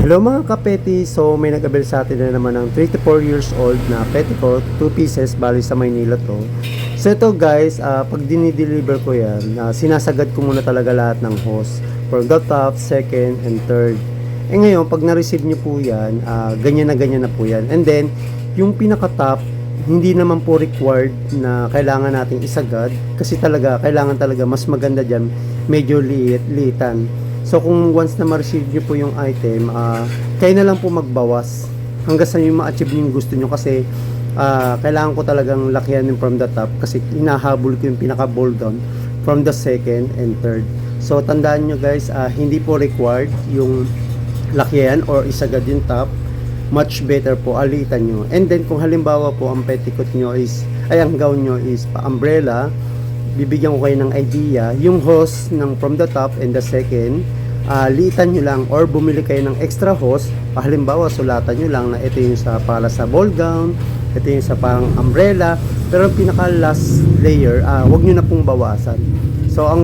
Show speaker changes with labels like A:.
A: Hello mga kapeti, so may nag-abel sa atin na naman ng 3 to 4 years old na petticoat, 2 pieces, bali sa Maynila to. So ito guys, pag dinideliver ko yan, sinasagad ko muna talaga lahat ng hose for the top, second, and third. Ngayon, pag na-receive nyo po yan, ganyan na po yan. And then, yung pinaka-top, hindi naman po required na kailangan nating isagad kasi talaga, kailangan talaga mas maganda dyan, medyo liitan. So kung once na ma-receive nyo po yung item, kayo na lang po magbawas hanggang sa yung ma-achieve yung gusto nyo kasi kailangan ko talagang lakihan yung from the top kasi hinahabol ko yung pinaka-bolt down from the second and third. So tandaan nyo guys, hindi po required yung lakihan or isagad yung top. Much better po, alitan nyo. And then kung halimbawa po ang petticoat nyo is, ang gown nyo is pa-umbrella, bibigyan ko kayo ng idea, yung hose ng from the top and the second, liitan nyo lang or bumili kayo ng extra hose, halimbawa sulatan nyo lang na ito yung para sa ball gown, ito yung sa pang umbrella, pero pinaka last layer, wag nyo na pong bawasan. So ang